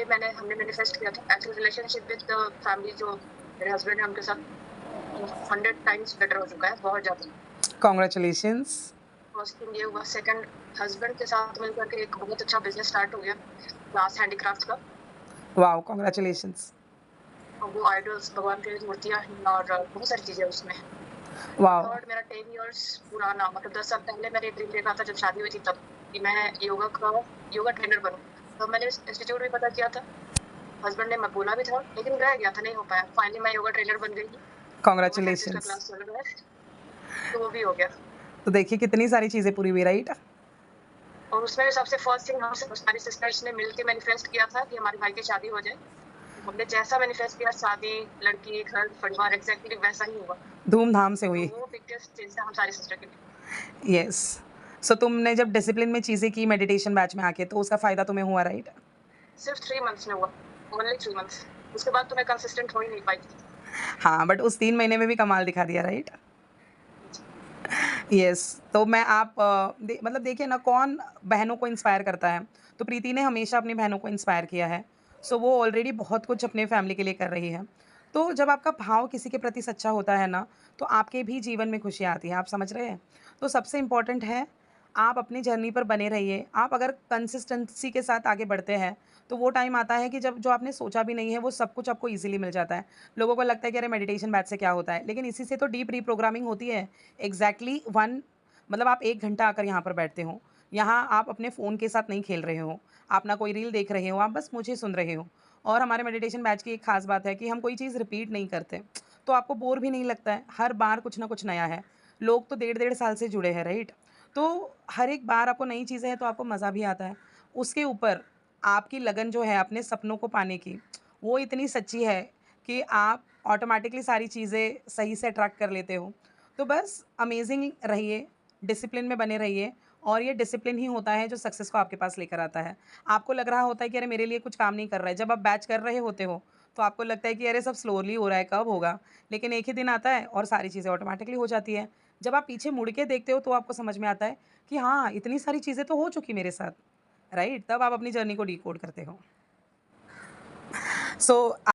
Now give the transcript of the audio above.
हमने मैनिफेस्ट किया था। Actual relationship with the family जो मेरे हस्बैंड है उनके साथ 100 टाइम्स बेटर हो चुका है, बहुत ज़्यादा। कांग्रेचुलेशंस। फर्स्ट थिंग ये हुआ, सेकंड हस्बैंड के साथ मिलकर के एक बहुत अच्छा बिज़नेस स्टार्ट हो गया, ग्लास हैंडीक्राफ्ट का। वाओ! कांग्रेचुलेशंस। वो आइडल्स, भगवान की मूर्तियाँ हैं और बहुत सारी चीज़ें उसमें। वाओ! थर्ड, मेरा 10 इयर्स पुराना, मतलब 10 साल पहले मैंने ड्रीम देखा था जब शादी हुई थी तब, कि मैं योगा ट्रेनर बनूँ। तो मैंने इंस्टीट्यूट भी पता किया था, हस्बैंड ने मैं बोला भी था, लेकिन रह गया था, नहीं हो पाया। फाइनली मैं योगा ट्रेनर बन गई हूँ। योगा थेरेपिस्ट का कांग्रेचुलेशंस। क्लास चल रहा है, तो वो भी हो गया। तो देखिए कितनी सारी चीज़ें पूरी हुई, राइट? और उसमें भी सबसे फर्स्ट थिंग हम सारी सिस्टर्स ने मिलके मैनिफेस्ट किया था कि हमारे भाई की शादी हो जाए। हमने जैसा मैनिफेस्ट किया, शादी, लड़की, घर, परिवार, एग्ज़ैक्टली वैसा ही हुआ। धूम-धाम से तो हुई। वो बिगेस्ट चीज़ था हम सारी सिस्टर के लिए। येस। सो तुमने जब डिसिप्लिन में चीज़ें की मेडिटेशन बैच में आके तो उसका फ़ायदा तुम्हें हुआ, राइट? सिर्फ 3 मंथ्स में हुआ, ओनली 3 मंथ्स। उसके बाद तो मैं कंसिस्टेंट हो ही नहीं पाई। हाँ, बट उस 3 महीने में भी कमाल दिखा दिया, राइट? जी। येस। तो मैं आप मतलब देखिए ना कौन बहनों को इंस्पायर करता है, तो प्रीति ने हमेशा अपनी बहनों को इंस्पायर किया है। सो वो ऑलरेडी बहुत कुछ अपने फैमिली के लिए कर रही है। तो जब आपका भाव किसी के प्रति सच्चा होता है ना, तो आपके भी जीवन में खुशियाँ आती हैं, आप समझ रहे हैं? तो सबसे इम्पोर्टेंट है, आप अपनी जर्नी पर बने रहिए। आप अगर कंसिस्टेंसी के साथ आगे बढ़ते हैं, तो वो टाइम आता है कि जब जो आपने सोचा भी नहीं है, वो सब कुछ आपको ईज़िली मिल जाता है। लोगों को लगता है कि अरे मेडिटेशन बैच से क्या होता है? लेकिन इसी से तो डीप रीप्रोग्रामिंग होती है। एग्ज़ैक्टली 1 मतलब आप 1 घंटा आकर यहाँ पर बैठते हो। यहाँ आप अपने फ़ोन के साथ नहीं खेल रहे हो, आप ना कोई रील देख रहे हो, आप बस मुझे सुन रहे हो। और हमारे मेडिटेशन बैच की एक ख़ास बात है कि हम कोई चीज़ रिपीट नहीं करते, तो आपको बोर भी नहीं लगता है, हर बार कुछ ना कुछ नया है। लोग तो डेढ़-डेढ़ साल से जुड़े हैं, राइट? तो हर एक बार आपको नई चीज़ें हैं तो आपको मज़ा भी आता है। उसके ऊपर आपकी लगन जो है अपने सपनों को पाने की, वो इतनी सच्ची है कि आप ऑटोमैटिकली सारी चीज़ें सही से अट्रैक्ट कर लेते हो। तो बस अमेज़िंग रहिए, डिसिप्लिन में बने रहिए और ये डिसिप्लिन ही होता है जो सक्सेस को आपके पास लेकर आता है। आपको लग रहा होता है कि अरे मेरे लिए कुछ काम नहीं कर रहा है, जब आप बैच कर रहे होते हो, तो आपको लगता है कि अरे सब स्लोली हो रहा है, कब होगा? लेकिन एक ही दिन आता है और सारी चीज़ें ऑटोमैटिकली हो जाती है। जब आप पीछे मुड़ के देखते हो तो आपको समझ में आता है कि हाँ, इतनी सारी चीज़ें तो हो चुकी मेरे साथ, राइट? तब आप अपनी जर्नी को डिकोड करते हो। सो